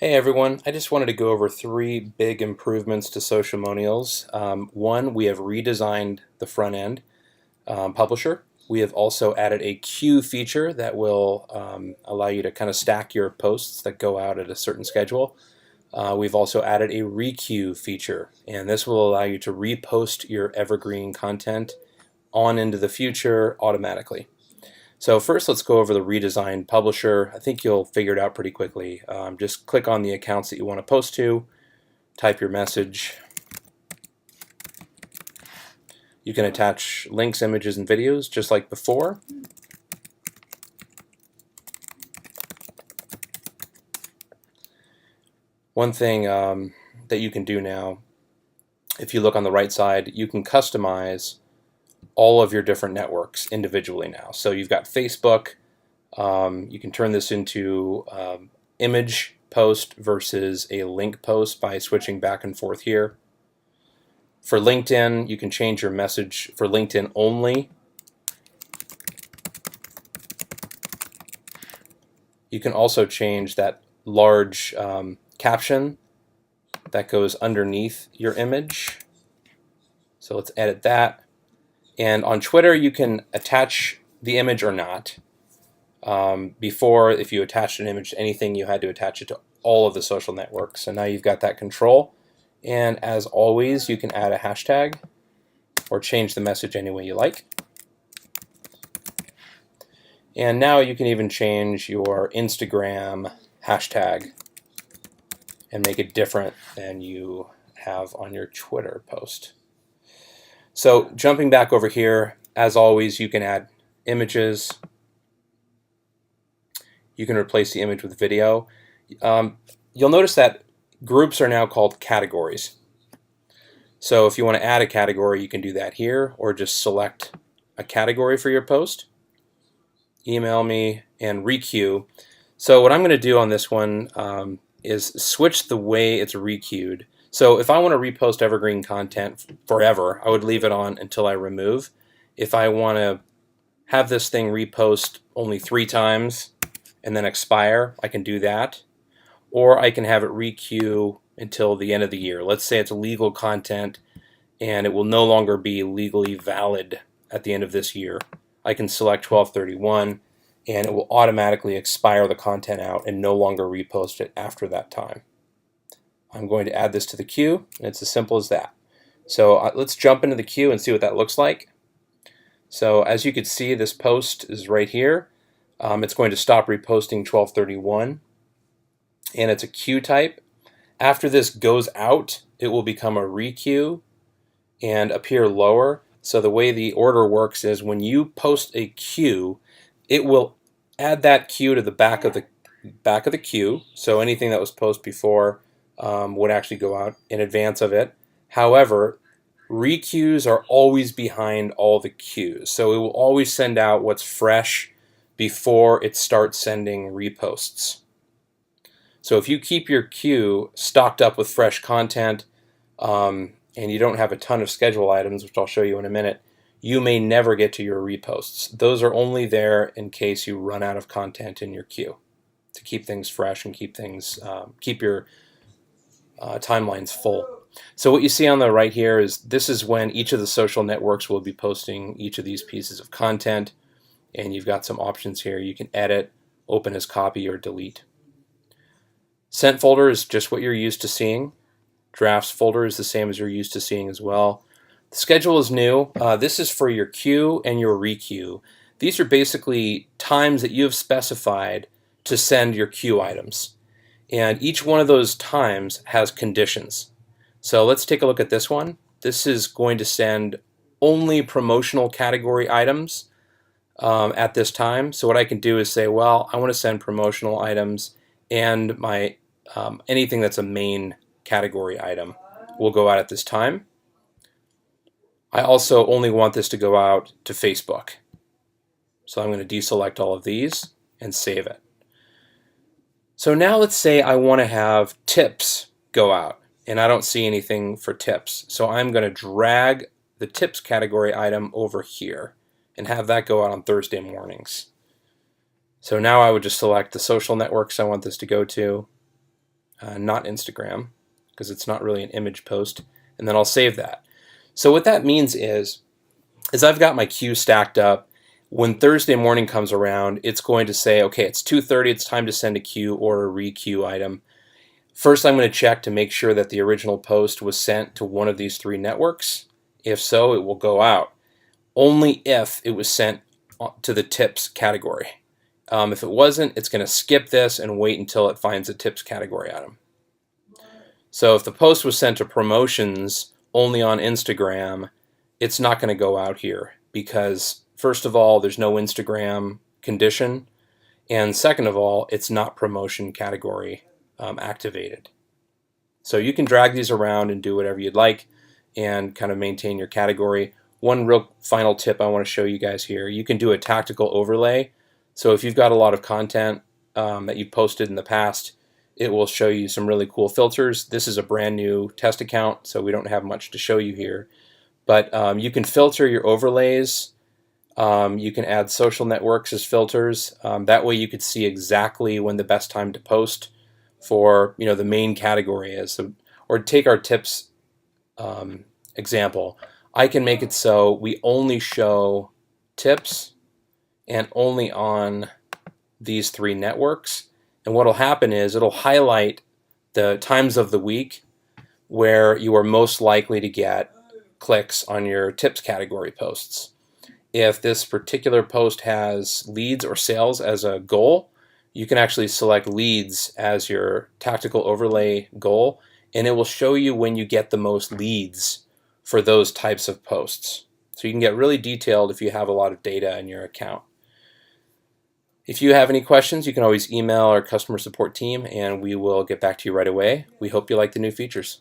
Hey everyone, I just wanted to go over three big improvements to Sociamonials. One, we have redesigned the front end publisher. We have also added a queue feature that will allow you to kind of stack your posts that go out at a certain schedule. We've also added a requeue feature, and this will allow you to repost your evergreen content on into the future automatically. So first, let's go over the redesigned publisher. I think you'll figure it out pretty quickly. Just click on the accounts that you want to post to, type your message. You can attach links, images, and videos just like before. One thing that you can do now, if you look on the right side, you can customize all of your different networks individually now. So you've got Facebook. You can turn this into image post versus a link post by switching back and forth here. For LinkedIn, you can change your message for LinkedIn only. You can also change that large caption that goes underneath your image. So let's edit that. And on Twitter, you can attach the image or not. Before, if you attached an image to anything, you had to attach it to all of the social networks. So now you've got that control. And as always, you can add a hashtag or change the message any way you like. And now you can even change your Instagram hashtag and make it different than you have on your Twitter post. So jumping back over here, as always, you can add images. You can replace the image with video. You'll notice that groups are now called categories. So if you want to add a category, you can do that here, or just select a category for your post. Email me and requeue. So what I'm going to do on this one is switch the way it's requeued. So if I want to repost evergreen content forever, I would leave it on until I remove. If I want to have this thing repost only 3 times and then expire, I can do that. Or I can have it requeue until the end of the year. Let's say it's legal content and it will no longer be legally valid at the end of this year. I can select 12/31 and it will automatically expire the content out and no longer repost it after that time. I'm going to add this to the queue, and it's as simple as that. So let's jump into the queue and see what that looks like. So as you can see, this post is right here. It's going to stop reposting 12/31, and it's a queue type. After this goes out, it will become a requeue and appear lower. So the way the order works is when you post a queue, it will add that queue to the back of the queue. So anything that was posted before would actually go out in advance of it. However, requeues are always behind all the queues. So it will always send out what's fresh before it starts sending reposts. So if you keep your queue stocked up with fresh content and you don't have a ton of schedule items, which I'll show you in a minute, you may never get to your reposts. Those are only there in case you run out of content in your queue to keep things fresh and keep your timelines full. So what you see on the right here is this is when each of the social networks will be posting each of these pieces of content, and you've got some options here. You can edit, open as copy, or delete. Sent folder is just what you're used to seeing. Drafts folder is the same as you're used to seeing as well. The schedule is new. This is for your queue and your requeue. These are basically times that you have specified to send your queue items. And each one of those times has conditions. So let's take a look at this one. This is going to send only promotional category items at this time. So what I can do is say, well, I want to send promotional items, and my anything that's a main category item will go out at this time. I also only want this to go out to Facebook. So I'm going to deselect all of these and save it. So now let's say I want to have tips go out, and I don't see anything for tips. So I'm going to drag the tips category item over here and have that go out on Thursday mornings. So now I would just select the social networks I want this to go to. not Instagram, because it's not really an image post, and then I'll save that. So what that means is I've got my queue stacked up. When Thursday morning comes around, it's going to say, okay, it's 2:30, it's time to send a queue or a re-queue item. First, I'm going to check to make sure that the original post was sent to one of these 3 networks. If so, it will go out. Only if it was sent to the tips category. If it wasn't, it's going to skip this and wait until it finds a tips category item. So if the post was sent to promotions only on Instagram, it's not going to go out here because, first of all, there's no Instagram condition, and second of all, it's not promotion category activated. So you can drag these around and do whatever you'd like and kind of maintain your category. One real final tip I want to show you guys here, you can do a tactical overlay. So if you've got a lot of content that you've posted in the past, it will show you some really cool filters. This is a brand new test account, so we don't have much to show you here. But you can filter your overlays. You can add social networks as filters. That way you could see exactly when the best time to post for the main category is. So, or take our tips example. I can make it so we only show tips and only on these 3 networks. And what will happen is it'll highlight the times of the week where you are most likely to get clicks on your tips category posts. If this particular post has leads or sales as a goal, you can actually select leads as your tactical overlay goal, and it will show you when you get the most leads for those types of posts. So you can get really detailed if you have a lot of data in your account. If you have any questions, you can always email our customer support team and we will get back to you right away. We hope you like the new features.